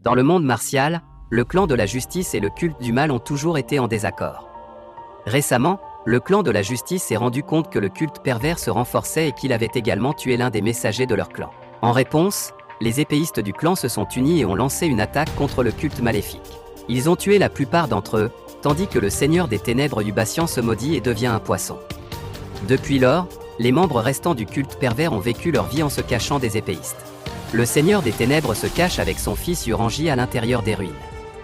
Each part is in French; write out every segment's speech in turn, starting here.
Dans le monde martial, le clan de la justice et le culte du mal ont toujours été en désaccord. Récemment, le clan de la justice s'est rendu compte que le culte pervers se renforçait et qu'il avait également tué l'un des messagers de leur clan. En réponse, les épéistes du clan se sont unis et ont lancé une attaque contre le culte maléfique. Ils ont tué la plupart d'entre eux, tandis que le seigneur des ténèbres Ubascian se maudit et devient un poisson. Depuis lors, les membres restants du culte pervers ont vécu leur vie en se cachant des épéistes. Le seigneur des ténèbres se cache avec son fils Uranji à l'intérieur des ruines.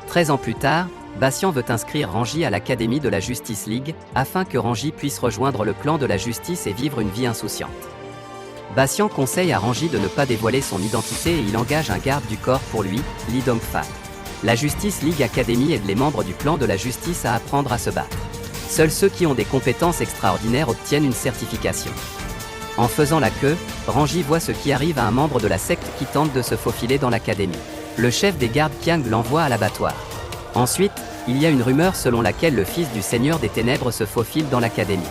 13 ans plus tard, Bascian veut inscrire Ranji à l'académie de la Justice League, afin que Ranji puisse rejoindre le clan de la justice et vivre une vie insouciante. Bascian conseille à Ranji de ne pas dévoiler son identité et il engage un garde du corps pour lui, Lee Dong-fan. La Justice League Academy aide les membres du clan de la justice à apprendre à se battre. Seuls ceux qui ont des compétences extraordinaires obtiennent une certification. En faisant la queue, Ranji voit ce qui arrive à un membre de la secte qui tente de se faufiler dans l'académie. Le chef des gardes Qiang l'envoie à l'abattoir. Ensuite, il y a une rumeur selon laquelle le fils du Seigneur des Ténèbres se faufile dans l'académie.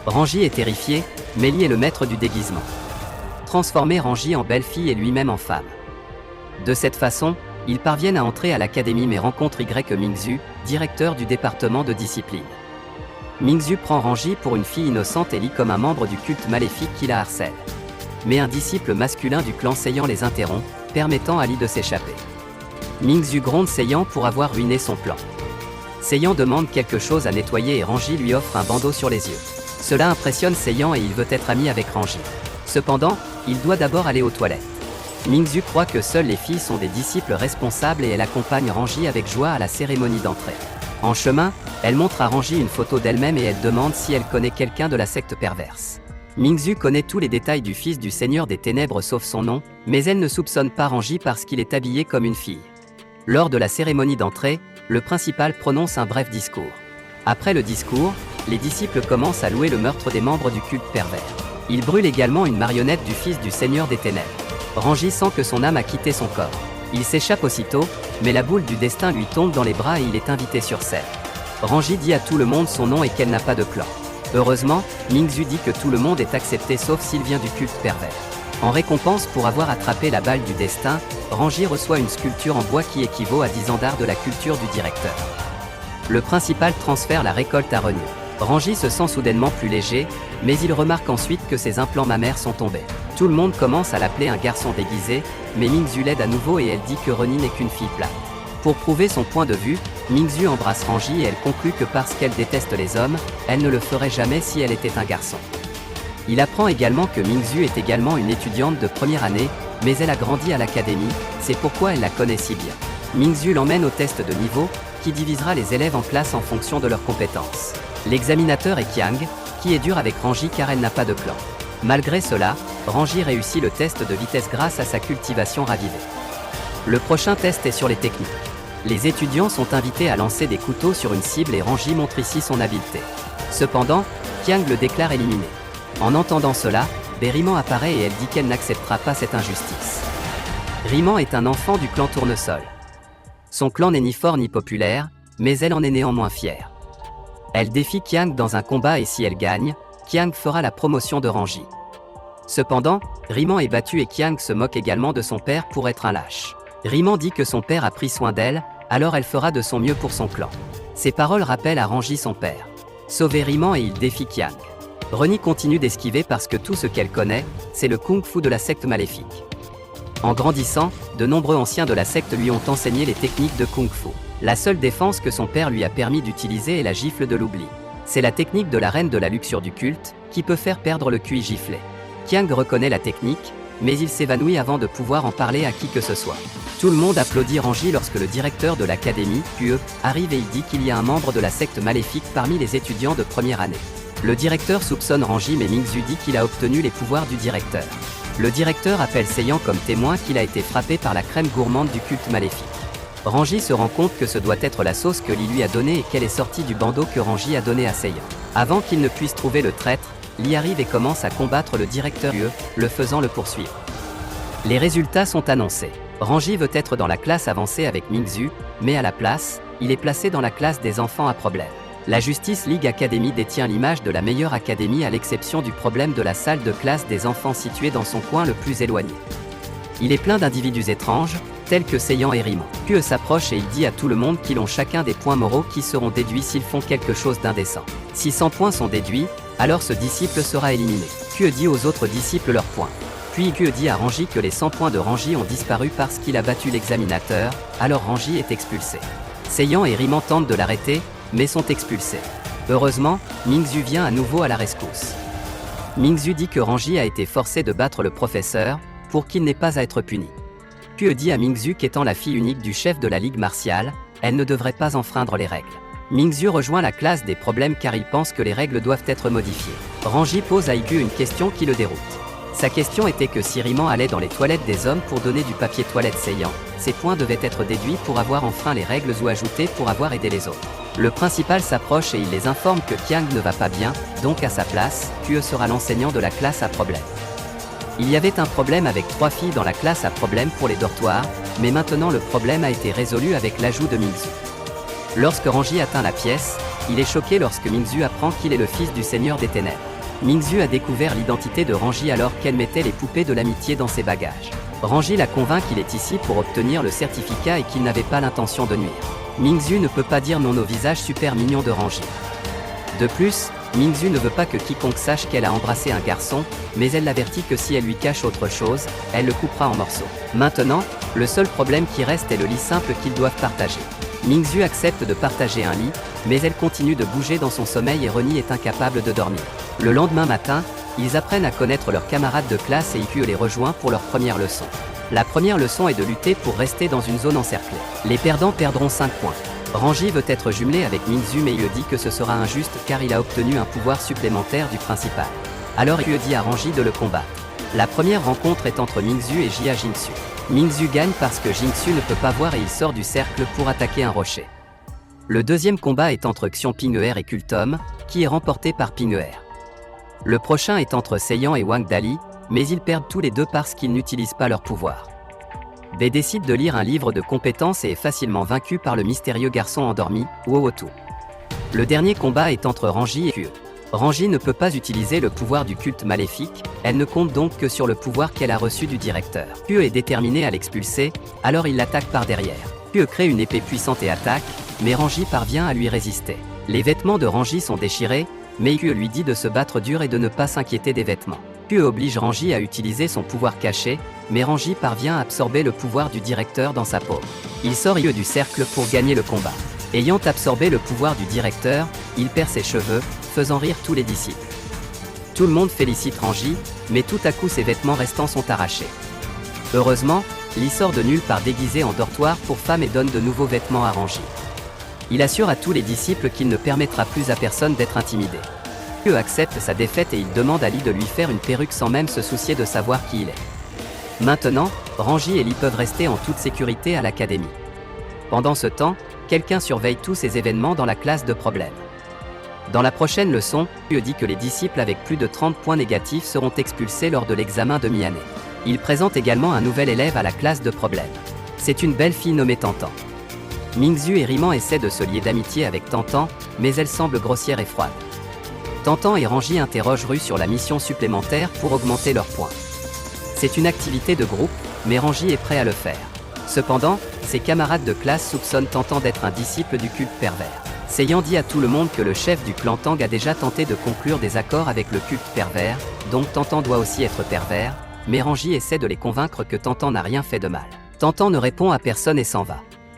Ranji est terrifié, mais Lee est le maître du déguisement. Transformer Ranji en belle-fille et lui-même en femme. De cette façon, ils parviennent à entrer à l'académie mais rencontrent Mingzu, directeur du département de discipline. Mingzu prend Ranji pour une fille innocente et Lee comme un membre du culte maléfique qui la harcèle. Mais un disciple masculin du clan Seiyan les interrompt, permettant à Lee de s'échapper. Mingzu gronde Seiyan pour avoir ruiné son plan. Seiyan demande quelque chose à nettoyer et Ranji lui offre un bandeau sur les yeux. Cela impressionne Seiyan et il veut être ami avec Ranji. Cependant, il doit d'abord aller aux toilettes. Mingzu croit que seules les filles sont des disciples responsables et elle accompagne Ranji avec joie à la cérémonie d'entrée. En chemin, elle montre à Ranji une photo d'elle-même et elle demande si elle connaît quelqu'un de la secte perverse. Mingzu connaît tous les détails du fils du Seigneur des Ténèbres sauf son nom, mais elle ne soupçonne pas Ranji parce qu'il est habillé comme une fille. Lors de la cérémonie d'entrée, le principal prononce un bref discours. Après le discours, les disciples commencent à louer le meurtre des membres du culte pervers. Ils brûlent également une marionnette du fils du Seigneur des Ténèbres. Ranji sent que son âme a quitté son corps. Il s'échappe aussitôt, mais la boule du destin lui tombe dans les bras et il est invité sur scène. Ranji dit à tout le monde son nom et qu'elle n'a pas de clan. Heureusement, Mingzu dit que tout le monde est accepté sauf s'il vient du culte pervers. En récompense pour avoir attrapé la balle du destin, Ranji reçoit une sculpture en bois qui équivaut à 10 ans d'art de la culture du directeur. Le principal transfère la récolte à Renu. Ranji se sent soudainement plus léger, mais il remarque ensuite que ses implants mammaires sont tombés. Tout le monde commence à l'appeler un garçon déguisé, mais Mingzu l'aide à nouveau et elle dit que Reni n'est qu'une fille plate. Pour prouver son point de vue, Mingzu embrasse Ranji et elle conclut que parce qu'elle déteste les hommes, elle ne le ferait jamais si elle était un garçon. Il apprend également que Mingzu est également une étudiante de première année, mais elle a grandi à l'académie, c'est pourquoi elle la connaît si bien. Mingzu l'emmène au test de niveau, qui divisera les élèves en classes en fonction de leurs compétences. L'examinateur est Qiang, qui est dur avec Ranji car elle n'a pas de clan. Malgré cela, Ranji réussit le test de vitesse grâce à sa cultivation ravivée. Le prochain test est sur les techniques. Les étudiants sont invités à lancer des couteaux sur une cible et Ranji montre ici son habileté. Cependant, Qiang le déclare éliminé. En entendant cela, Beriman apparaît et elle dit qu'elle n'acceptera pas cette injustice. Riman est un enfant du clan Tournesol. Son clan n'est ni fort ni populaire, mais elle en est néanmoins fière. Elle défie Qiang dans un combat et si elle gagne, Qiang fera la promotion de Ranji. Cependant, Riman est battu et Qiang se moque également de son père pour être un lâche. Riman dit que son père a pris soin d'elle, alors elle fera de son mieux pour son clan. Ces paroles rappellent à Ranji son père. Sauver Riman et il défie Qiang. Reni continue d'esquiver parce que tout ce qu'elle connaît, c'est le kung-fu de la secte maléfique. En grandissant, de nombreux anciens de la secte lui ont enseigné les techniques de kung-fu. La seule défense que son père lui a permis d'utiliser est la gifle de l'oubli. C'est la technique de la reine de la luxure du culte, qui peut faire perdre le QI giflé. Qiang reconnaît la technique, mais il s'évanouit avant de pouvoir en parler à qui que ce soit. Tout le monde applaudit Ranji lorsque le directeur de l'académie, QE, arrive et il dit qu'il y a un membre de la secte maléfique parmi les étudiants de première année. Le directeur soupçonne Ranji mais Mingzu dit qu'il a obtenu les pouvoirs du directeur. Le directeur appelle Seiyan comme témoin qu'il a été frappé par la crème gourmande du culte maléfique. Ranji se rend compte que ce doit être la sauce que Lee lui a donnée et qu'elle est sortie du bandeau que Ranji a donné à Seiyan. Avant qu'il ne puisse trouver le traître, Lee arrive et commence à combattre le directeur UE, le faisant le poursuivre. Les résultats sont annoncés. Ranji veut être dans la classe avancée avec Mingzu, mais à la place, il est placé dans la classe des enfants à problème. La Justice League Academy détient l'image de la meilleure académie à l'exception du problème de la salle de classe des enfants située dans son coin le plus éloigné. Il est plein d'individus étranges, tels que Seiyan et Rimon. Kue s'approche et il dit à tout le monde qu'ils ont chacun des points moraux qui seront déduits s'ils font quelque chose d'indécent. Si 100 points sont déduits, alors ce disciple sera éliminé. Kue dit aux autres disciples leurs points. Puis Kue dit à Ranji que les 100 points de Ranji ont disparu parce qu'il a battu l'examinateur, alors Ranji est expulsé. Seiyan et Rimon tentent de l'arrêter, mais sont expulsés. Heureusement, Mingzhu vient à nouveau à la rescousse. Mingzhu dit que Ranji a été forcé de battre le professeur, pour qu'il n'ait pas à être puni. Kue dit à Mingzhu qu'étant la fille unique du chef de la ligue martiale, elle ne devrait pas enfreindre les règles. Mingzhu rejoint la classe des problèmes car il pense que les règles doivent être modifiées. Ranji pose à Kue une question qui le déroute. Sa question était que si Rimon allait dans les toilettes des hommes pour donner du papier toilette Seiyan, ses points devaient être déduits pour avoir enfreint les règles ou ajoutés pour avoir aidé les autres. Le principal s'approche et il les informe que Kiang ne va pas bien, donc à sa place, Kue sera l'enseignant de la classe à problème. Il y avait un problème avec 3 filles dans la classe à problème pour les dortoirs, mais maintenant le problème a été résolu avec l'ajout de Mingzhu. Lorsque Ranji atteint la pièce, il est choqué lorsque Mingzhu apprend qu'il est le fils du Seigneur des Ténèbres. Mingzhu a découvert l'identité de Ranji alors qu'elle mettait les poupées de l'amitié dans ses bagages. Ranji la convainc qu'il est ici pour obtenir le certificat et qu'il n'avait pas l'intention de nuire. Mingzhu ne peut pas dire non au visage super mignon de Ranji. De plus, Mingzhu ne veut pas que quiconque sache qu'elle a embrassé un garçon, mais elle l'avertit que si elle lui cache autre chose, elle le coupera en morceaux. Maintenant, le seul problème qui reste est le lit simple qu'ils doivent partager. Mingzhu accepte de partager un lit, mais elle continue de bouger dans son sommeil et Reni est incapable de dormir. Le lendemain matin, ils apprennent à connaître leurs camarades de classe et Kue les rejoint pour leur première leçon. La première leçon est de lutter pour rester dans une zone encerclée. Les perdants perdront 5 points. Ranji veut être jumelé avec Mingzhu mais il dit que ce sera injuste car il a obtenu un pouvoir supplémentaire du principal. Alors Kue dit à Ranji de le combattre. La première rencontre est entre Mingzhu et Jia Jingsu. Mingzhu gagne parce que Jingsu ne peut pas voir et il sort du cercle pour attaquer un rocher. Le deuxième combat est entre Xian Ping'er et Kultom, qui est remporté par Ping'er. Le prochain est entre Seiyan et Wang Dali, mais ils perdent tous les deux parce qu'ils n'utilisent pas leur pouvoir. B décide de lire un livre de compétences et est facilement vaincu par le mystérieux garçon endormi, Wowotu. Le dernier combat est entre Ranji et Kue. Ranji ne peut pas utiliser le pouvoir du culte maléfique, elle ne compte donc que sur le pouvoir qu'elle a reçu du directeur. Kue est déterminé à l'expulser, alors il l'attaque par derrière. Kue crée une épée puissante et attaque, mais Ranji parvient à lui résister. Les vêtements de Ranji sont déchirés, mais Kue lui dit de se battre dur et de ne pas s'inquiéter des vêtements. Kue oblige Ranji à utiliser son pouvoir caché, mais Ranji parvient à absorber le pouvoir du directeur dans sa paume. Il sort Kue du cercle pour gagner le combat. Ayant absorbé le pouvoir du directeur, il perd ses cheveux, faisant rire tous les disciples. Tout le monde félicite Ranji, mais tout à coup ses vêtements restants sont arrachés. Heureusement, Lee sort de nulle part déguisé en dortoir pour femme et donne de nouveaux vêtements à Ranji. Il assure à tous les disciples qu'il ne permettra plus à personne d'être intimidé. Kue accepte sa défaite et il demande à Lee de lui faire une perruque sans même se soucier de savoir qui il est. Maintenant, Ranji et Lee peuvent rester en toute sécurité à l'académie. Pendant ce temps, quelqu'un surveille tous ces événements dans la classe de problème. Dans la prochaine leçon, Kue dit que les disciples avec plus de 30 points négatifs seront expulsés lors de l'examen de mi-année. Il présente également un nouvel élève à la classe de problème. C'est une belle fille nommée Tantan. Mingzhu et Rimon essaient de se lier d'amitié avec Tantan, mais elle semble grossière et froide. Tantan et Ranji interrogent Ru sur la mission supplémentaire pour augmenter leurs points. C'est une activité de groupe, mais Ranji est prêt à le faire. Cependant, ses camarades de classe soupçonnent Tantan d'être un disciple du culte pervers. Seiyan dit à tout le monde que le chef du clan Tang a déjà tenté de conclure des accords avec le culte pervers, donc Tantan doit aussi être pervers, mais Ranji essaie de les convaincre que Tantan n'a rien fait de mal. Tantan ne répond à personne et s'en va.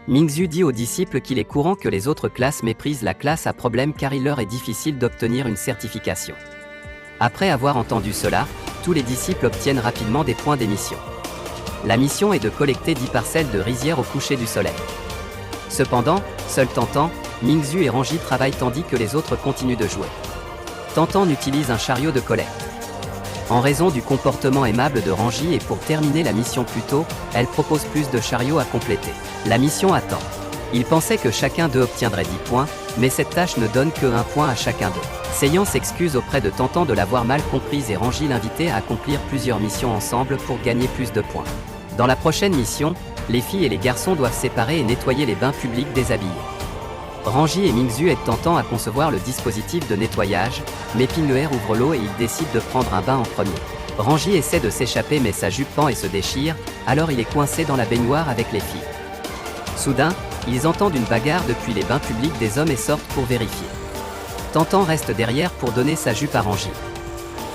Mingzhu dit aux disciples qu'il est courant que les autres classes méprisent la classe à problème car il leur est difficile d'obtenir une certification. Après avoir entendu cela, tous les disciples obtiennent rapidement des points d'émission. La mission est de collecter 10 parcelles de rizière au coucher du soleil. Cependant, seul Tantan, Mingzhu et Ranji travaillent tandis que les autres continuent de jouer. Tantan utilise un chariot de collecte. En raison du comportement aimable de Ranji et pour terminer la mission plus tôt, elle propose plus de chariots à compléter. La mission attend. Il pensait que chacun d'eux obtiendrait 10 points, mais cette tâche ne donne que 1 point à chacun d'eux. Seiyan s'excuse auprès de Tantan de l'avoir mal comprise et Ranji l'invitait à accomplir plusieurs missions ensemble pour gagner plus de points. Dans la prochaine mission, les filles et les garçons doivent séparer et nettoyer les bains publics déshabillés. Ranji et Mingzhu aident Tantan à concevoir le dispositif de nettoyage, mais Ping'er ouvre l'eau et il décide de prendre un bain en premier. Rangy essaie de s'échapper mais sa jupe pend et se déchire, alors il est coincé dans la baignoire avec les filles. Soudain, ils entendent une bagarre depuis les bains publics des hommes et sortent pour vérifier. Tantan reste derrière pour donner sa jupe à Rangy.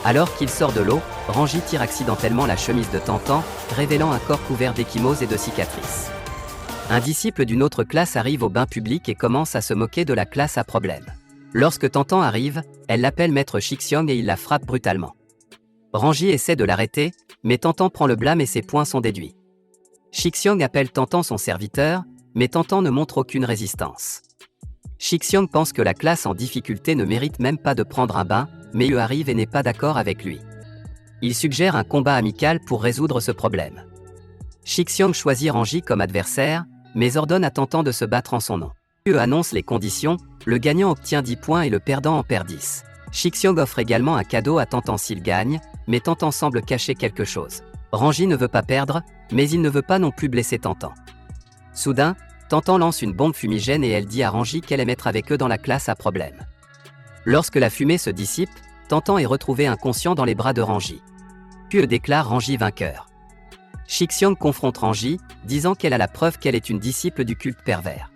Alors qu'il sort de l'eau, Rangy tire accidentellement la chemise de Tantan, révélant un corps couvert d'échymoses et de cicatrices. Un disciple d'une autre classe arrive au bain public et commence à se moquer de la classe à problème. Lorsque Tantan arrive, elle l'appelle maître Shixiong et il la frappe brutalement. Rangy essaie de l'arrêter, mais Tantan prend le blâme et ses poings sont déduits. Shixiong appelle Tantan son serviteur, mais Tantan ne montre aucune résistance. Shixiong pense que la classe en difficulté ne mérite même pas de prendre un bain, mais Yu arrive et n'est pas d'accord avec lui. Il suggère un combat amical pour résoudre ce problème. Shixiong choisit Rangy comme adversaire, mais ordonne à Tantan de se battre en son nom. Yu annonce les conditions, le gagnant obtient 10 points et le perdant en perd 10. Shixiong offre également un cadeau à Tantan s'il gagne, mais Tantan semble cacher quelque chose. Rangy ne veut pas perdre, mais il ne veut pas non plus blesser Tantan. Soudain, Tantan lance une bombe fumigène et elle dit à Rangy qu'elle aime être avec eux dans la classe à problème. Lorsque la fumée se dissipe, Tantan est retrouvé inconscient dans les bras de Rangy. Puis déclare Rangy vainqueur. Shixiong confronte Rangy, disant qu'elle a la preuve qu'elle est une disciple du culte pervers.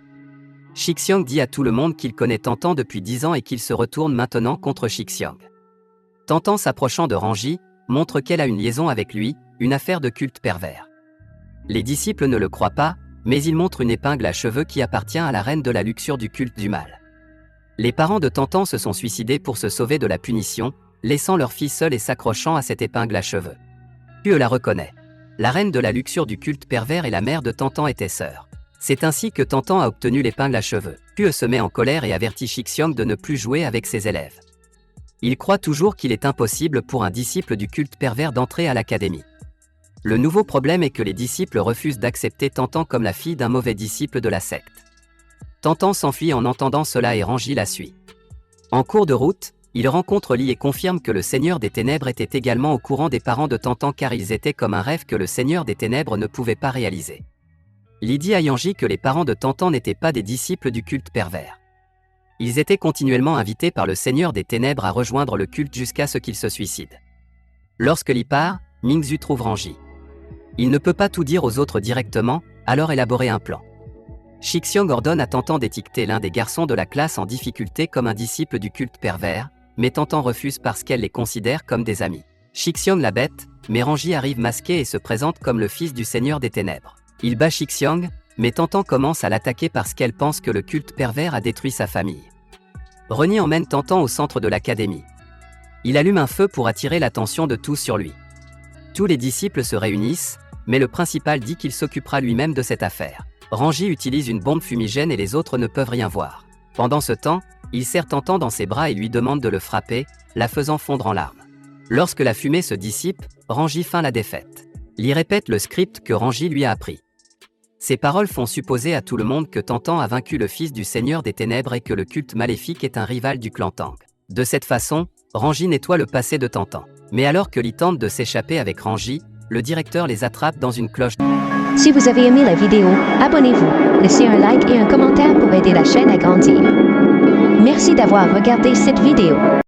Shixiong dit à tout le monde qu'il connaît Tantan depuis 10 ans et qu'il se retourne maintenant contre Shixiong. Tantan s'approchant de Rangy, montre qu'elle a une liaison avec lui, une affaire de culte pervers. Les disciples ne le croient pas, mais ils montrent une épingle à cheveux qui appartient à la reine de la luxure du culte du mal. Les parents de Tantan se sont suicidés pour se sauver de la punition, laissant leur fille seule et s'accrochant à cette épingle à cheveux. Puis la reconnaît. La reine de la luxure du culte pervers et la mère de Tantan étaient sœurs. C'est ainsi que Tantan a obtenu l'épingle à cheveux. Puis se met en colère et avertit Shixiong de ne plus jouer avec ses élèves. Il croit toujours qu'il est impossible pour un disciple du culte pervers d'entrer à l'académie. Le nouveau problème est que les disciples refusent d'accepter Tantan comme la fille d'un mauvais disciple de la secte. Tantan s'enfuit en entendant cela et Rangy la suit. En cours de route, il rencontre Li et confirme que le Seigneur des Ténèbres était également au courant des parents de Tantan car ils étaient comme un rêve que le Seigneur des Ténèbres ne pouvait pas réaliser. Li dit à Yanji que les parents de Tantan n'étaient pas des disciples du culte pervers. Ils étaient continuellement invités par le Seigneur des Ténèbres à rejoindre le culte jusqu'à ce qu'ils se suicident. Lorsque Li part, Mingzhu trouve Rangy. Il ne peut pas tout dire aux autres directement, alors élaborer un plan. Shixiong ordonne à Tantan d'étiqueter l'un des garçons de la classe en difficulté comme un disciple du culte pervers, mais Tantan refuse parce qu'elle les considère comme des amis. Shixiong la bête, mais Rangy arrive masqué et se présente comme le fils du Seigneur des Ténèbres. Il bat Shixiong, mais Tantan commence à l'attaquer parce qu'elle pense que le culte pervers a détruit sa famille. Reni emmène Tantan au centre de l'académie. Il allume un feu pour attirer l'attention de tous sur lui. Tous les disciples se réunissent, mais le principal dit qu'il s'occupera lui-même de cette affaire. Rangy utilise une bombe fumigène et les autres ne peuvent rien voir. Pendant ce temps, il serre Tantan dans ses bras et lui demande de le frapper, la faisant fondre en larmes. Lorsque la fumée se dissipe, Rangy feint la défaite. Li répète le script que Rangy lui a appris. Ces paroles font supposer à tout le monde que Tantan a vaincu le fils du Seigneur des Ténèbres et que le culte maléfique est un rival du clan Tang. De cette façon, Rangy nettoie le passé de Tantan. Mais alors que Li tente de s'échapper avec Rangy, le directeur les attrape dans une cloche. Si vous avez aimé la vidéo, abonnez-vous, laissez un like et un commentaire pour aider la chaîne à grandir. Merci d'avoir regardé cette vidéo.